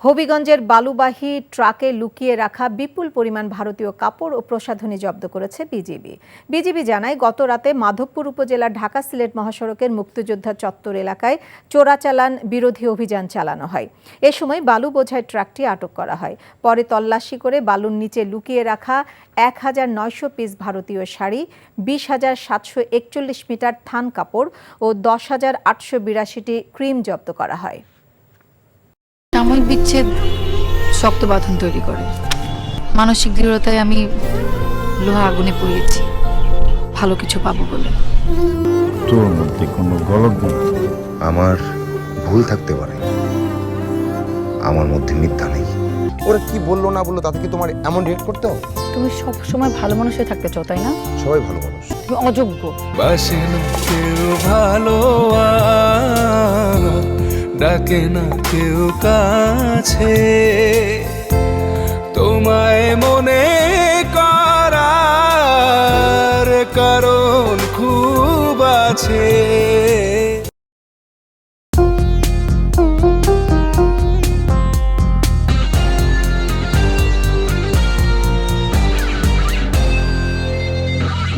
হবিগঞ্জের বালুবাহী ট্রাকে লুকিয়ে রাখা বিপুল পরিমাণ ভারতীয় কাপড় ও প্রসাধনী জব্দ করেছে বিজিবি জানায়, গত রাতে মাধবপুর উপজেলার ঢাকা সিলেট মহাসড়কের মুক্তিযোদ্ধা চত্বর এলাকায় চোরাচালান বিরোধী অভিযান চালানো হয়। এ সময় বালু বোঝাই ট্রাকটি আটক করা হয়। পরে তল্লাশি করে বালুর নিচে লুকিয়ে রাখা ১,৯০০ পিস ভারতীয় শাড়ি, ২০,৭৪১ মিটার থান কাপড় ও ১০,৮৮২টি ক্রিম জব্দ করা হয়। সাময়িক বিচ্ছেদ শক্ত বাঁধন তৈরি করে। মানসিক দৃঢ়তায় আমি লোহা আগুনে পুড়িয়েছি ভালো কিছু পাবো বলে। তোর মধ্যে কোনো গলদ নেই। আমার ভুল থাকতে পারে, আমার মধ্যে মিথ্যা নেই। ওরা কি বললো না বললো তাতে কি তোমার এমন রিয়েক্ট করতে হবে? তুমি সব সময় ভালো মানুষ হয়ে থাকতে চাও, তাই না? সবাই ভালো মানুষ। তুমি অযোগ্য। বাসে না কেউ ভালো, ডাকে না কেউ কাছে।